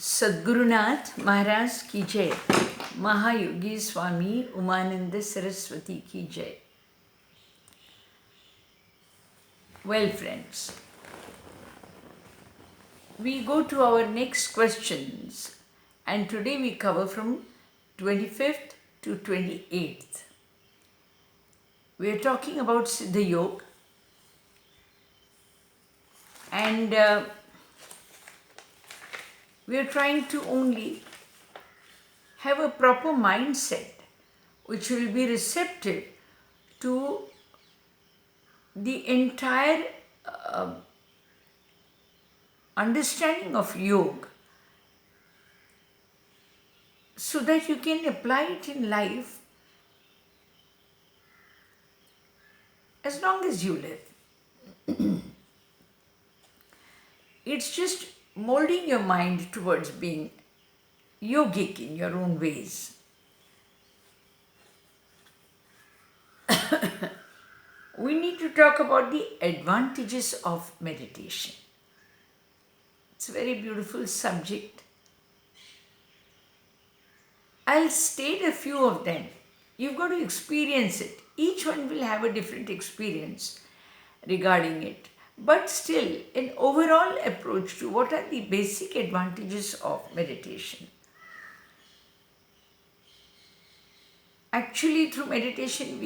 सद्गुरुनाथ महाराज की जय। महायोगी स्वामी उमानंद सरस्वती की जय. Well, friends, we go to our next questions, and today we cover from 25th to 28th. We are talking about Siddha Yoga, and we are trying to only have a proper mindset which will be receptive to the entire understanding of yoga, so that you can apply it in life as long as you live. It's just molding your mind towards being yogic in your own ways. We need to talk about the advantages of meditation. It's a very beautiful subject. I'll state a few of them. You've got to experience it. Each one will have a different experience regarding it. But still, an overall approach to what are the basic advantages of meditation. Actually, through meditation,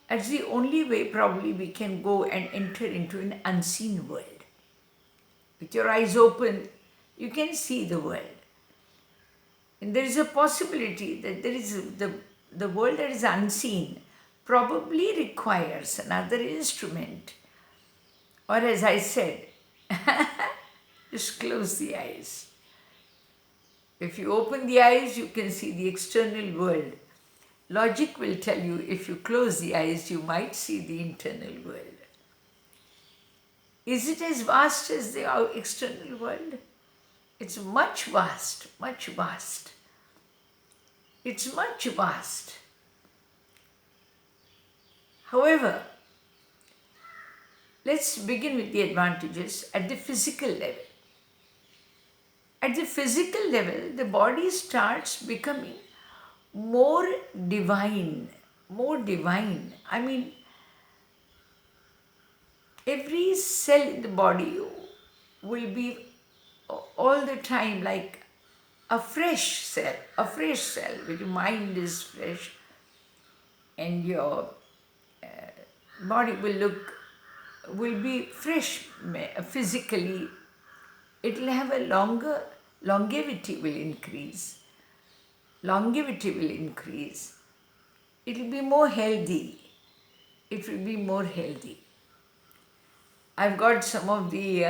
that's the only way probably we can go and enter into an unseen world. With your eyes open, you can see the world. And there is a possibility that there is the world that is unseen probably requires another instrument. Or as I said, just close the eyes. If you open the eyes, you can see the external world. Logic will tell you if you close the eyes, you might see the internal world. Is it as vast as the external world? It's much vast, much vast. It's much vast. However, let's begin with the advantages at the physical level. At the physical level, the body starts becoming more divine. I mean, every cell in the body will be all the time like a fresh cell, where your mind is fresh and your body will be fresh physically. It will have a longevity will increase. It will be more healthy. I've got some of the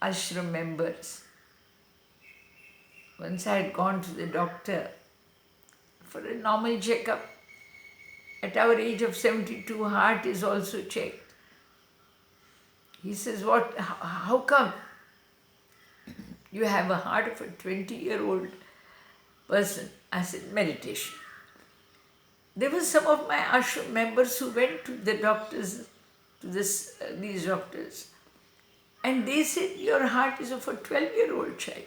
ashram members. Once I had gone to the doctor for a normal checkup. At our age of 72, heart is also checked. He says, how come you have a heart of a 20-year-old person? I said, meditation. There were some of my ashram members who went to the doctors, these doctors, and they said, your heart is of a 12-year-old child,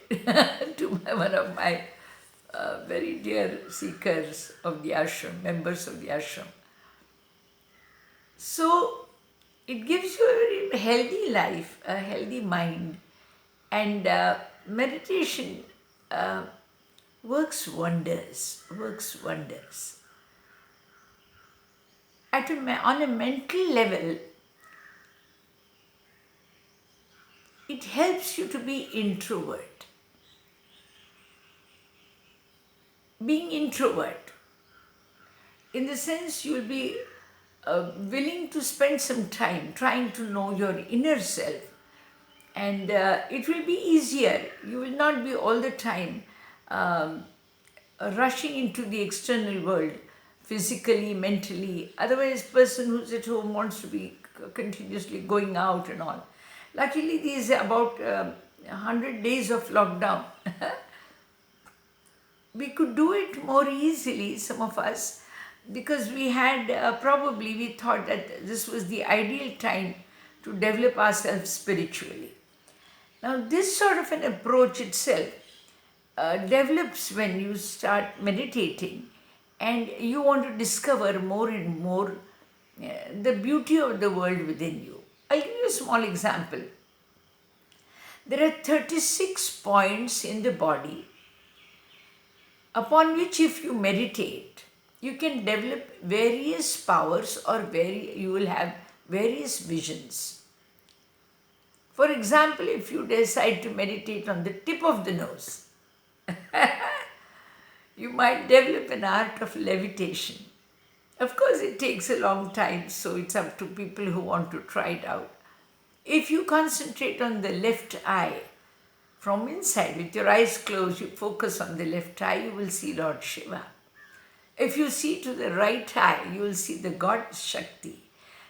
to one of my very dear seekers of the ashram, members of the ashram. So, it gives you a very healthy life, a healthy mind, and meditation works wonders. On a mental level, it helps you to be introvert. Being introvert, in the sense you will be willing to spend some time trying to know your inner self, and it will be easier. You will not be all the time rushing into the external world, physically, mentally. Otherwise, person who's at home wants to be continuously going out and all. Luckily, these are about 100 days of lockdown. We could do it more easily, some of us, because we had we thought that this was the ideal time to develop ourselves spiritually. Now, this sort of an approach itself develops when you start meditating and you want to discover more and more the beauty of the world within you. I'll give you a small example. There are 36 points in the body upon which, if you meditate, you can develop various powers, or you will have various visions. For example, if you decide to meditate on the tip of the nose, you might develop an art of levitation. Of course, it takes a long time, so it's up to people who want to try it out. If you concentrate on the left eye, from inside, with your eyes closed, you focus on the left eye, you will see Lord Shiva. If you see to the right eye, you will see the God Shakti.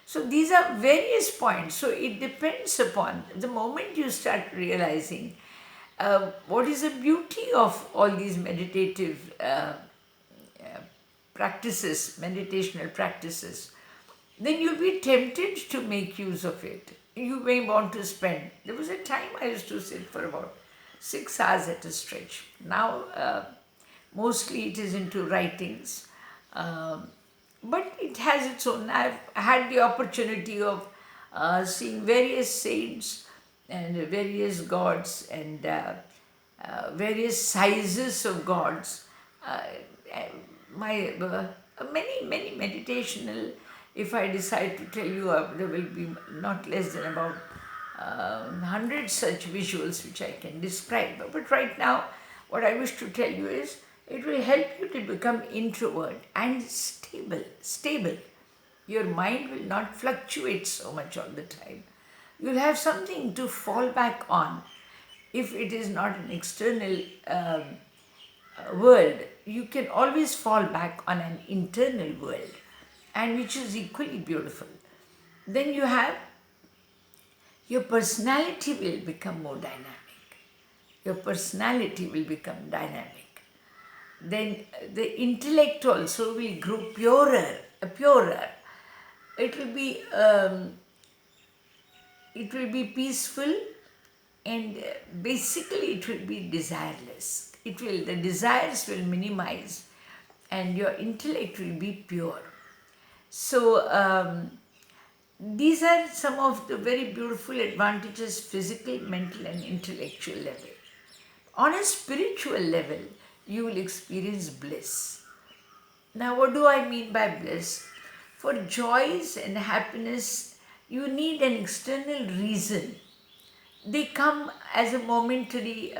So these are various points. So it depends upon the moment you start realizing what is the beauty of all these meditative practices, meditational practices, then you'll be tempted to make use of it. You may want to spend. There was a time I used to sit for about 6 hours at a stretch. Now, mostly it is into writings, but it has its own. I've had the opportunity of seeing various saints and various gods and various sizes of gods. Many meditational, if I decide to tell you, there will be not less than about 100 such visuals which I can describe. But right now, what I wish to tell you is, it will help you to become introvert and stable. Your mind will not fluctuate so much all the time. You'll have something to fall back on. If it is not an external world, you can always fall back on an internal world, and which is equally beautiful. Then you have, your personality will become more dynamic. Your personality will become dynamic. Then the intellect also will grow purer. It will be peaceful, and basically it will be desireless. The desires will minimize, and your intellect will be pure. So these are some of the very beautiful advantages, physical, mental and intellectual level. On a spiritual level, you will experience bliss. Now, what do I mean by bliss? For joys and happiness, you need an external reason. They come as a momentary,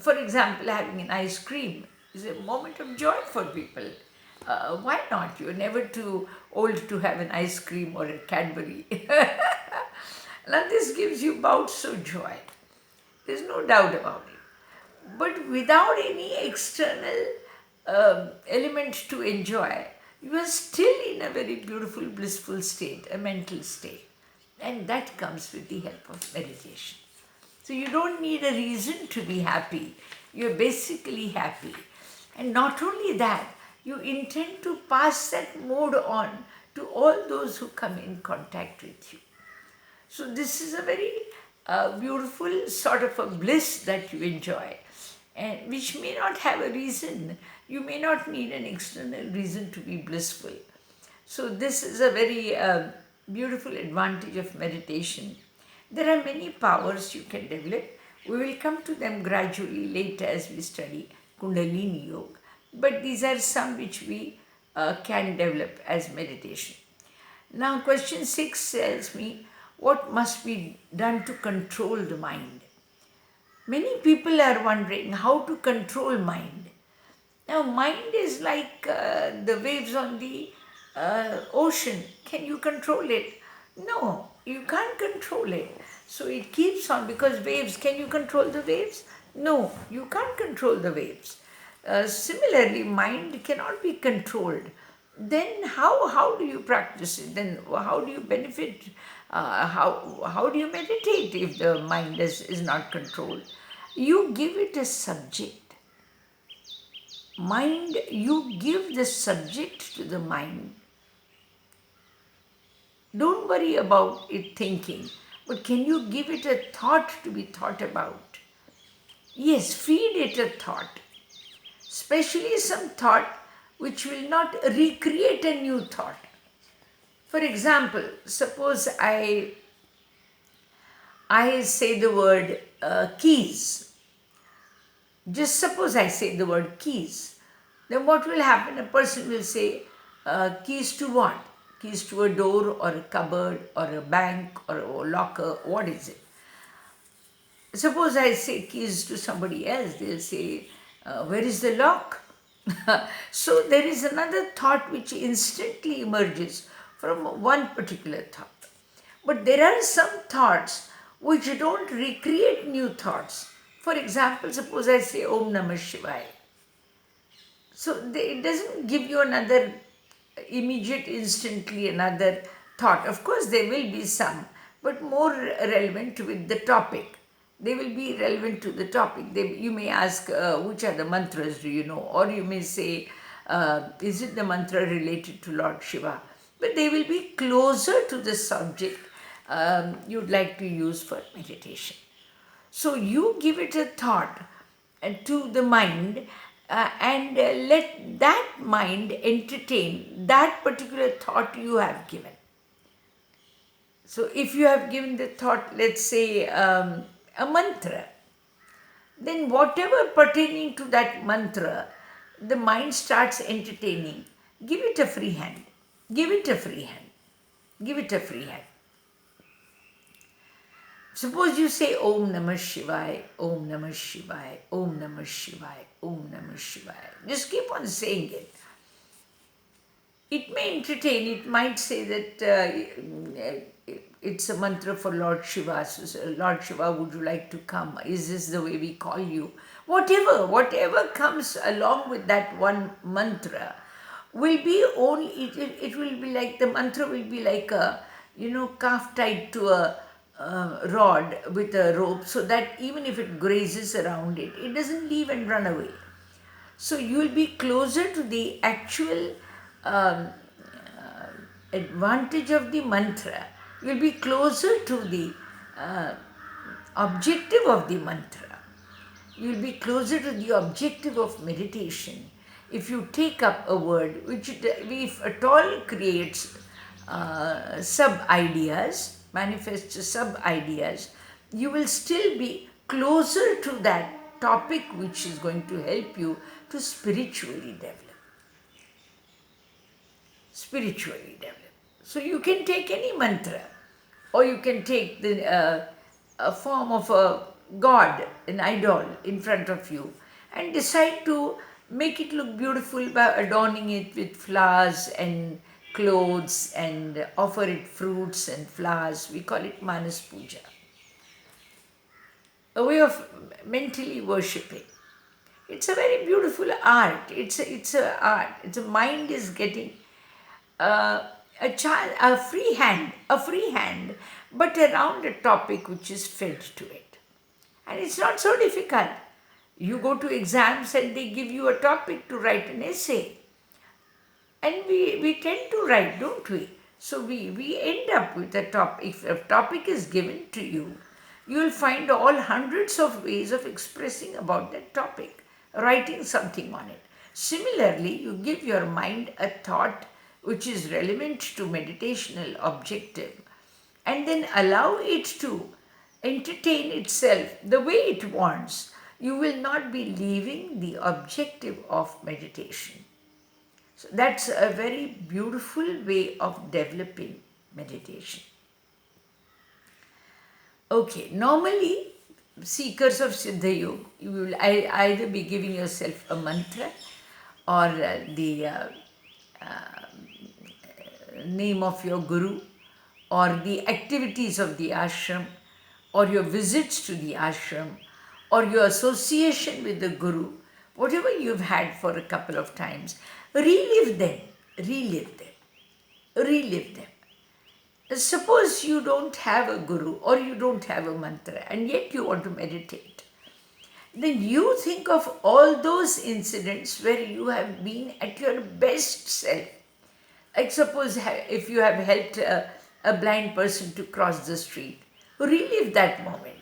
for example, having an ice cream is a moment of joy for people. Why not? You're never too old to have an ice cream or a Cadbury. Now this gives you bouts of joy. There's no doubt about it. But without any external element to enjoy, you are still in a very beautiful, blissful state, a mental state. And that comes with the help of meditation. So you don't need a reason to be happy. You're basically happy. And not only that, you intend to pass that mode on to all those who come in contact with you. So this is a very beautiful sort of a bliss that you enjoy, and which may not have a reason. You may not need an external reason to be blissful. So this is a very beautiful advantage of meditation. There are many powers you can develop. We will come to them gradually later as we study Kundalini Yoga. But these are some which we can develop as meditation. Now question 6 tells me, what must be done to control the mind? Many people are wondering how to control mind. Now mind is like the waves on the ocean. Can you control it? No, you can't control it. So it keeps on, because waves, can you control the waves? No, you can't control the waves. Similarly, mind cannot be controlled. Then how do you practice it? Then how do you benefit? How do you meditate if the mind is not controlled? You give it a subject. Mind, you give the subject to the mind. Don't worry about it thinking, but can you give it a thought to be thought about? Yes, feed it a thought. especially some thought which will not recreate a new thought. For example, suppose I say the word keys. Just suppose I say the word keys. Then what will happen? A person will say, keys to what? Keys to a door or a cupboard or a bank or a locker. What is it? Suppose I say keys to somebody else, they'll say, where is the lock? So there is another thought which instantly emerges from one particular thought. But there are some thoughts which don't recreate new thoughts. For example, suppose I say Om Namah Shivaya. So it doesn't give you another immediate, instantly another thought. Of course, there will be some, but more relevant with the topic. They will be relevant to the topic. You may ask, which are the mantras do you know? Or you may say, is it the mantra related to Lord Shiva? But they will be closer to the subject you'd like to use for meditation. So you give it a thought to the mind and let that mind entertain that particular thought you have given. So if you have given the thought, let's say a mantra, then whatever pertaining to that mantra, the mind starts entertaining. Give it a free hand. Give it a free hand. Give it a free hand. Suppose you say Om Namah Shivaya, Om Namah Shivaya, Om Namah Shivaya, Om Namah Shivaya. Just keep on saying it. It may entertain, it might say that it's a mantra for Lord Shiva. So, Lord Shiva, would you like to come? Is this the way we call you? Whatever comes along with that one mantra will be only, it will be like, the mantra will be like a, calf tied to a rod with a rope, so that even if it grazes around it, it doesn't leave and run away. So you will be closer to the actual advantage of the mantra. You will be closer to the objective of the mantra. You will be closer to the objective of meditation if you take up a word which, if at all, creates sub-ideas, manifests sub-ideas, you will still be closer to that topic which is going to help you to spiritually develop. Spiritually develop. So you can take any mantra, or you can take the a form of a god, an idol in front of you, and decide to make it look beautiful by adorning it with flowers and clothes and offer it fruits and flowers. We call it Manas Puja. A way of mentally worshipping. It's a very beautiful art. It's a art. It's a mind is getting a free hand, but around a topic which is fed to it. And it's not so difficult. You go to exams and they give you a topic to write an essay. And we tend to write, don't we? So we end up with a topic. If a topic is given to you, you will find all hundreds of ways of expressing about that topic, writing something on it. Similarly, you give your mind a thought which is relevant to meditational objective, and then allow it to entertain itself the way it wants. You will not be leaving the objective of meditation. So that's a very beautiful way of developing meditation. Okay, normally seekers of Siddha Yoga, you will either be giving yourself a mantra or the name of your guru, or the activities of the ashram, or your visits to the ashram, or your association with the guru, whatever you've had for a couple of times, relive them. Suppose you don't have a guru or you don't have a mantra and yet you want to meditate. Then you think of all those incidents where you have been at your best self. Like suppose if you have helped a blind person to cross the street, relive that moment.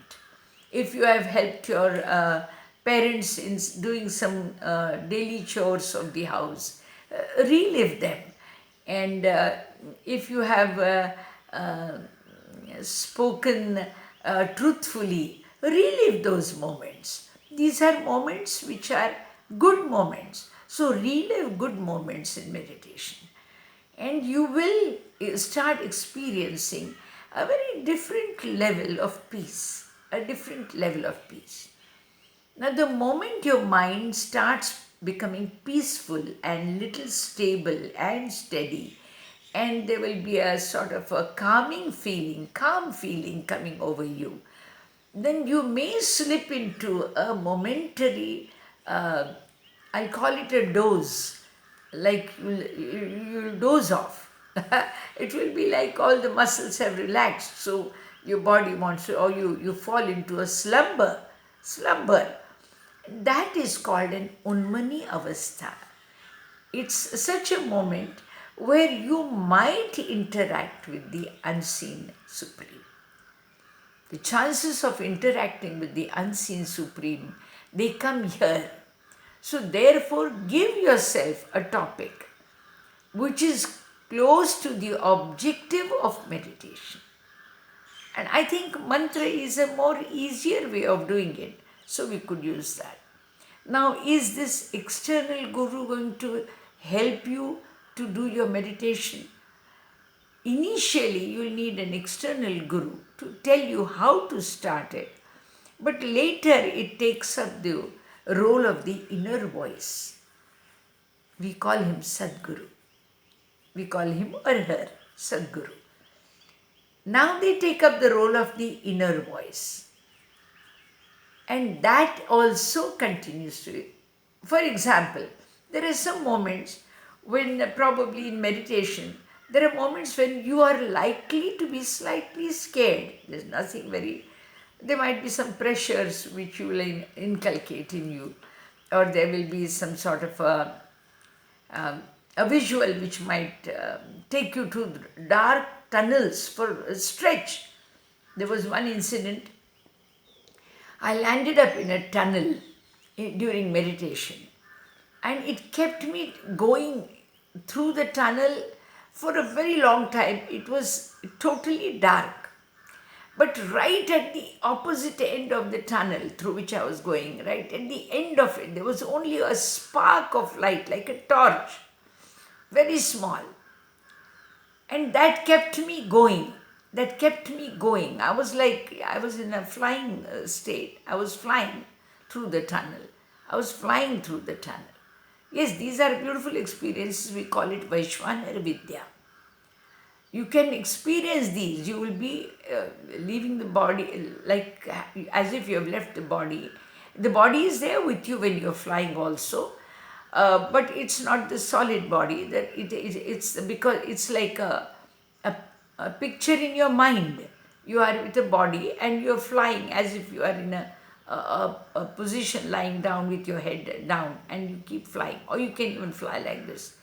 If you have helped your parents in doing some daily chores of the house, relive them. And if you have spoken truthfully, relive those moments. These are moments which are good moments. So relive good moments in meditation, and you will start experiencing a very different level of peace, a different level of peace. Now, the moment your mind starts becoming peaceful and little stable and steady, and there will be a sort of a calm feeling coming over you, then you may slip into a momentary, I'll call it a doze, like you'll doze off. It will be like all the muscles have relaxed, so your body wants to, or you fall into a slumber. That is called an Unmani Avastha. It's such a moment where you might interact with the unseen Supreme. The chances of interacting with the unseen Supreme, they come here. So therefore, give yourself a topic which is close to the objective of meditation. And I think mantra is a more easier way of doing it. So we could use that. Now, is this external guru going to help you to do your meditation? Initially, you will need an external guru to tell you how to start it. But later, it takes up the role of the inner voice. We call him Sadguru. We call him or her Sadguru. Now they take up the role of the inner voice. And that also continues to. For example, there are some moments when probably in meditation, there are moments when you are likely to be slightly scared. There's nothing very, there might be some pressures which you will inculcate in you, or there will be some sort of a visual which might take you to dark tunnels for a stretch. There was one incident. I landed up in a tunnel during meditation, and it kept me going through the tunnel for a very long time. It was totally dark. But right at the opposite end of the tunnel through which I was going, right at the end of it, there was only a spark of light, like a torch, very small. And that kept me going. I was like, I was in a flying state. I was flying through the tunnel. Yes, these are beautiful experiences. We call it Vaishwanar Vidya. You can experience these. You will be leaving the body like as if you have left the body. The body is there with you when you are flying also. But it's not the solid body. That it's because it's like a picture in your mind. You are with a body and you are flying as if you are in a position lying down with your head down, and you keep flying, or you can even fly like this.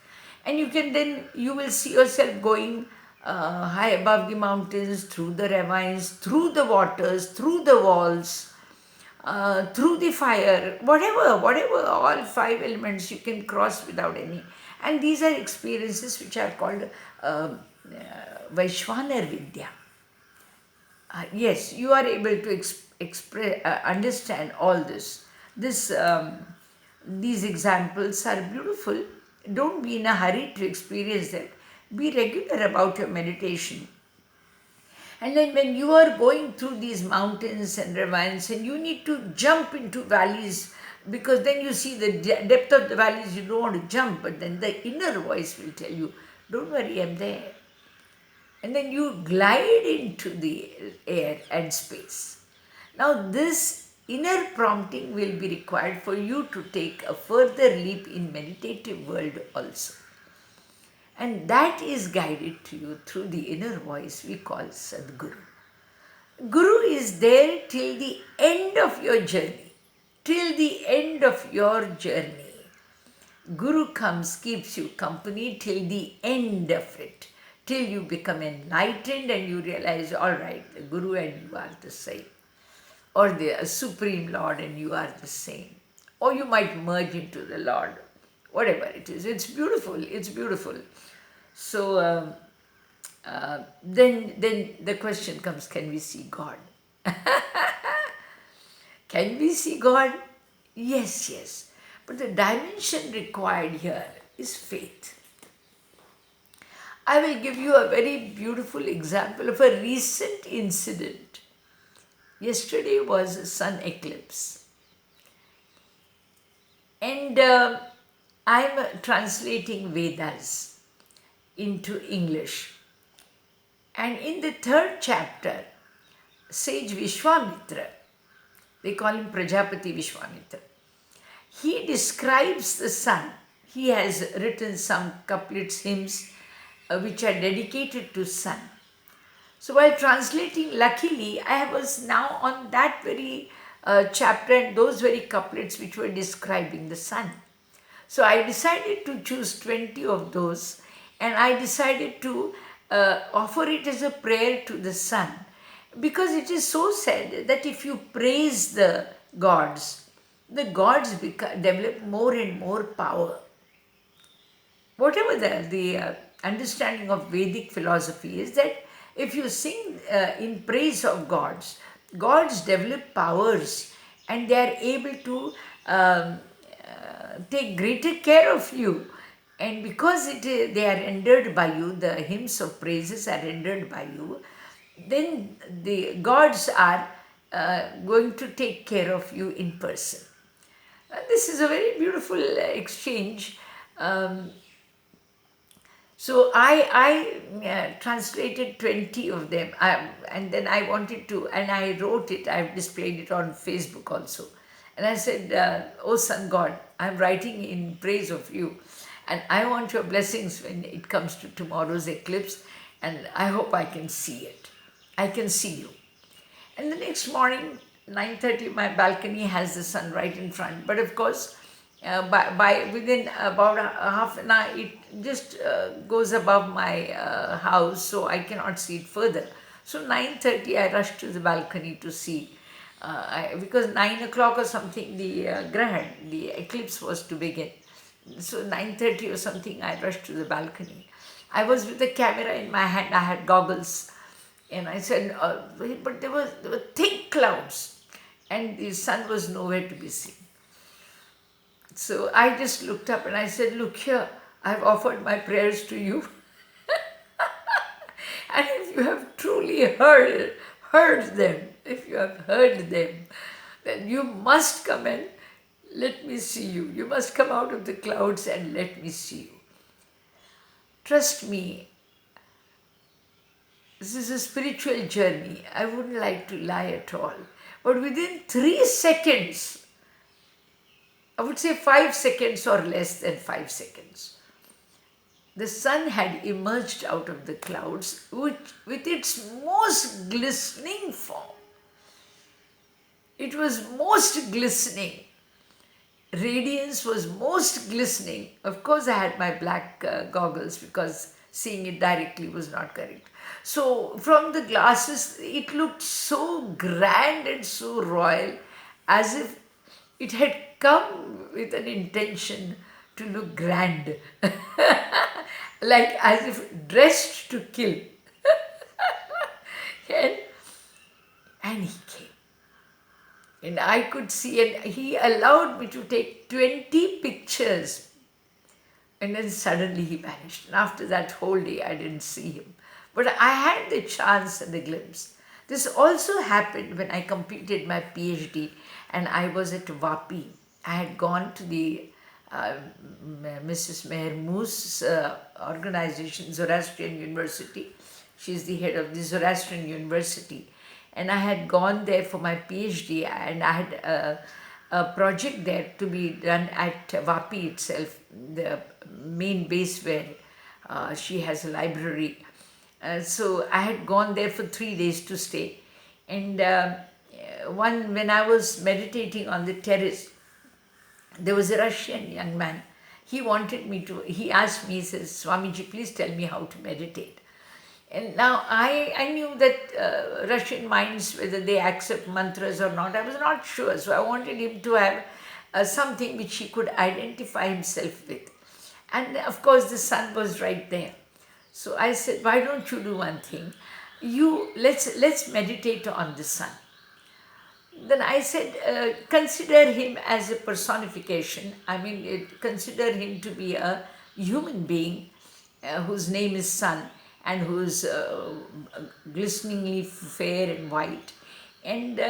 And you will see yourself going high above the mountains, through the ravines, through the waters, through the walls, through the fire, whatever, all five elements you can cross without any. And these are experiences which are called Vaishwanar Vidya. Yes, you are able to understand all this. These examples are beautiful. Don't be in a hurry to experience them. Be regular about your meditation. And then when you are going through these mountains and ravines, and you need to jump into valleys, because then you see the depth of the valleys, you don't want to jump, but then the inner voice will tell you, don't worry, I'm there. And then you glide into the air and space. Now this inner prompting will be required for you to take a further leap in meditative world also. And that is guided to you through the inner voice we call Sadguru. Guru is there till the end of your journey. Till the end of your journey. Guru comes, keeps you company till the end of it. Till you become enlightened and you realize, all right, the Guru and you are the same. Or the Supreme Lord and you are the same. or you might merge into the Lord. Whatever it is, it's beautiful. It's beautiful. So then the question comes: can we see God? Can we see God? Yes, yes. But the dimension required here is faith. I will give you a very beautiful example of a recent incident. Yesterday was a sun eclipse, and I'm translating Vedas into English. And in the third chapter, sage Vishwamitra, they call him Prajapati Vishwamitra, he describes the sun. He has written some couplets, hymns, which are dedicated to sun. So while translating, luckily, I was now on that very chapter and those very couplets which were describing the sun. So I decided to choose 20 of those, and I decided to offer it as a prayer to the sun, because it is so said that if you praise the gods develop more and more power. Whatever the understanding of Vedic philosophy is, that if you sing in praise of gods, gods develop powers and they are able to take greater care of you. And because they are rendered by you, the hymns of praises are rendered by you, then the gods are going to take care of you in person. This is a very beautiful exchange. So I translated 20 of them, and then I wanted to, and I wrote it, I've displayed it on Facebook also. And I said, oh sun God, I'm writing in praise of you, and I want your blessings when it comes to tomorrow's eclipse, and I hope I can see it. I can see you. And the next morning, 9:30, my balcony has the sun right in front. But of course, by within about a half an hour, it just goes above my house, so I cannot see it further. So 9:30, I rushed to the balcony to see, because 9 o'clock or something, the eclipse was to begin. So 9:30 or something, I rushed to the balcony. I was with the camera in my hand. I had goggles. And I said, but there were thick clouds and the sun was nowhere to be seen. So I just looked up and I said, look here, I've offered my prayers to you. And if you have truly heard them, then you must come and let me see you. You must come out of the clouds and let me see you. Trust me, this is a spiritual journey. I wouldn't like to lie at all. But within 3 seconds, I would say 5 seconds or less than 5 seconds, the sun had emerged out of the clouds with its most glistening form. It was most glistening. Radiance was most glistening. Of course, I had my black goggles because seeing it directly was not correct. So from the glasses, it looked so grand and so royal, as if it had come with an intention to look grand, like as if dressed to kill. And he came. And I could see, and he allowed me to take 20 pictures. And then suddenly he vanished. And after that whole day, I didn't see him. But I had the chance and the glimpse. This also happened when I completed my PhD and I was at Vapi. I had gone to the Mrs. Meher Moose's organization, Zoroastrian University. She's the head of the Zoroastrian University. And I had gone there for my PhD, and I had a project there to be done at Vapi itself, the main base where she has a library. So I had gone there for 3 days to stay. And when I was meditating on the terrace, there was a Russian young man. He asked me, he says, Swamiji, please tell me how to meditate. And now I knew that Russian minds, whether they accept mantras or not, I was not sure. So I wanted him to have something which he could identify himself with. And of course, the sun was right there. So I said, why don't you do one thing? Let's meditate on the sun. Then I said, consider him as a personification. I mean, consider him to be a human being whose name is Sun and who's glisteningly fair and white. And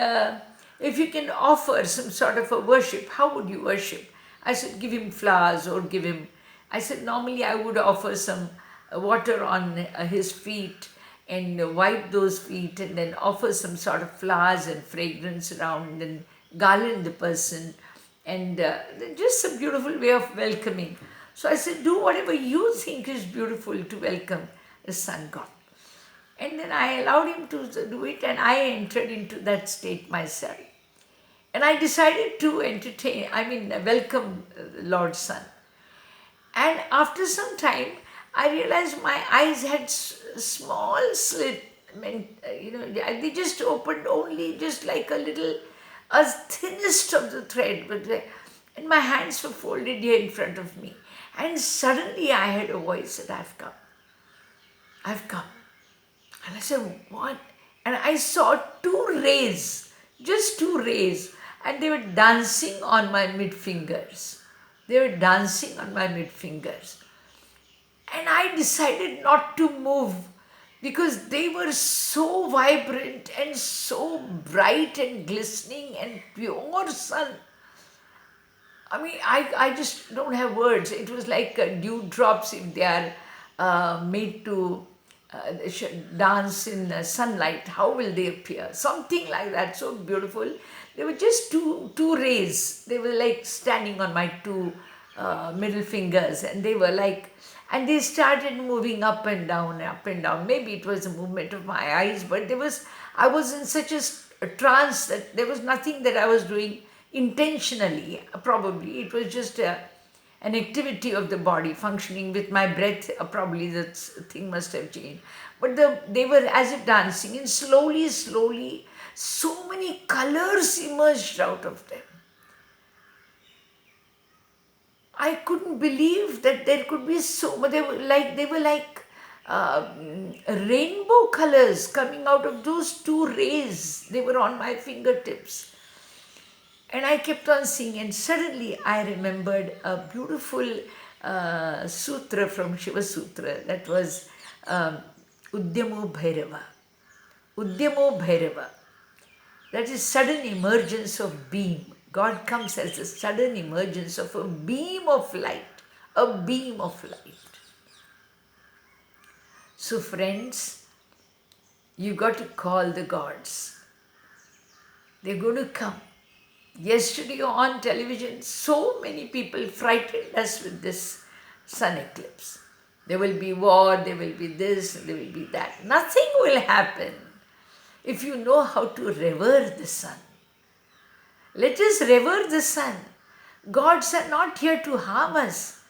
if you can offer some sort of a worship, how would you worship? I said, give him flowers or give him. I said, normally I would offer some water on his feet and wipe those feet and then offer some sort of flowers and fragrance around and garland the person and just a beautiful way of welcoming. So I said, do whatever you think is beautiful to welcome the sun god. And then I allowed him to do it and I entered into that state myself. And I decided to welcome Lord Sun. And after some time, I realized my eyes had small slit. They just opened only just like a thinnest of the thread. And my hands were folded here in front of me. And suddenly I heard a voice that I've come. I've come. And I said, what? And I saw just two rays. And they were dancing on my mid fingers. And I decided not to move because they were so vibrant and so bright and glistening and pure sun. I mean, I just don't have words. It was like dewdrops if they are made to dance in sunlight. How will they appear? Something like that, so beautiful. They were just two rays. They were like standing on my two middle fingers, and they started moving up and down, up and down. Maybe it was a movement of my eyes, but I was in such a trance that there was nothing that I was doing intentionally. Probably it was just an activity of the body functioning with my breath. Probably that thing must have changed. But they were as if dancing, and slowly, so many colors emerged out of them. I couldn't believe that there could be so much. They were like rainbow colors coming out of those two rays. They were on my fingertips. And I kept on seeing, and suddenly I remembered a beautiful sutra from Shiva Sutra that was Udyamo Bhairava. Udyamo Bhairava. That is sudden emergence of beam. God comes as a sudden emergence of a beam of light. A beam of light. So friends, you got to call the gods. They're going to come. Yesterday on television, so many people frightened us with this sun eclipse. There will be war, there will be this, there will be that. Nothing will happen if you know how to revere the sun. Let us revere the sun. Gods are not here to harm us.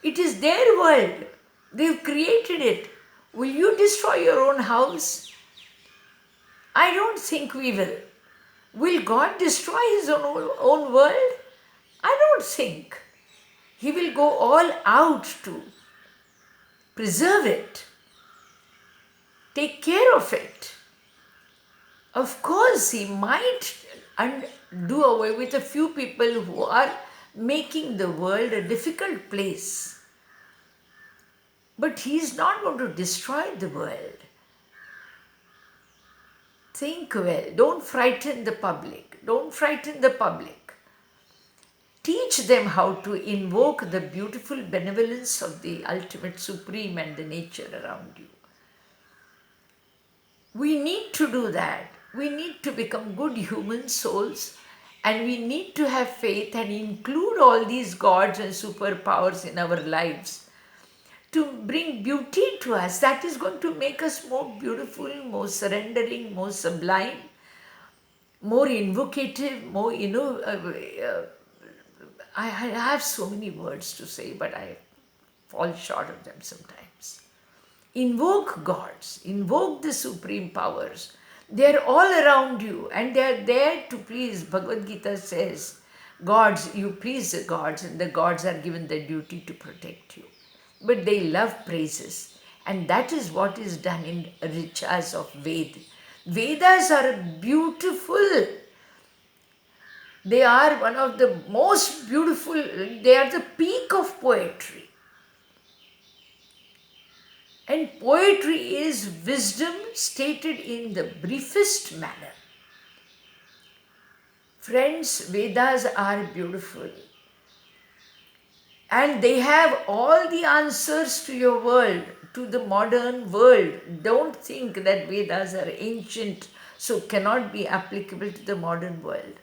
It is their world. They've created it. Will you destroy your own house? I don't think we will. Will God destroy his own world? I don't think. He will go all out to preserve it, take care of it. Of course, he might do away with a few people who are making the world a difficult place. But he is not going to destroy the world. Think well. Don't frighten the public. Don't frighten the public. Teach them how to invoke the beautiful benevolence of the ultimate supreme and the nature around you. We need to do that. We need to become good human souls, and we need to have faith and include all these gods and superpowers in our lives to bring beauty to us. That is going to make us more beautiful, more surrendering, more sublime, more invocative, more, I have so many words to say, but I fall short of them sometimes. Invoke gods, invoke the supreme powers. They are all around you and they are there to please. Bhagavad Gita says, Gods, you please the gods, and the gods are given the duty to protect you. But they love praises, and that is what is done in riches of Ved. Vedas are beautiful. They are one of the most beautiful, they are the peak of poetry. And poetry is wisdom stated in the briefest manner. Friends, Vedas are beautiful. And they have all the answers to your world, to the modern world. Don't think that Vedas are ancient, so cannot be applicable to the modern world.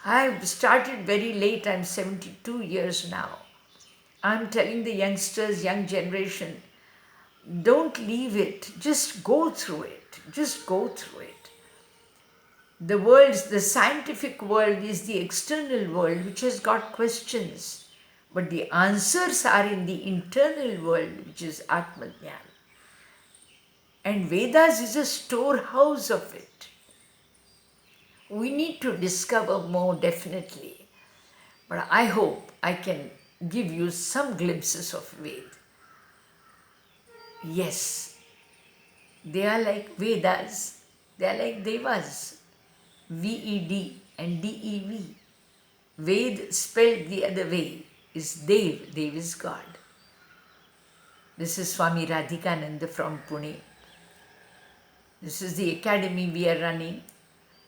I've started very late, I'm 72 years now. I'm telling the youngsters, young generation, don't leave it, just go through it, just go through it. The scientific world is the external world which has got questions, but the answers are in the internal world, which is Atma-Jnana. And Vedas is a storehouse of it. We need to discover more, definitely. But I hope I can give you some glimpses of Ved. Yes, they are like Vedas, they are like Devas, V-E-D and D-E-V. Ved spelled the other way is Dev, Dev is God. This is Swamy Radhikananda from Pune. This is the academy we are running.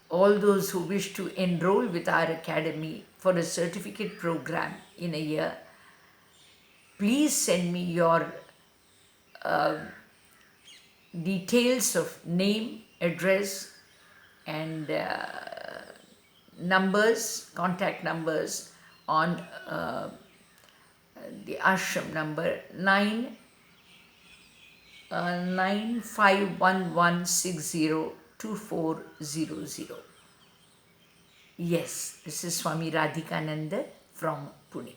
All those who wish to enroll with our academy for a certificate program in a year, please send me your details of name, address and numbers, contact numbers on the ashram number 9511602400. Yes, this is Swamy Radhikananda from Pune.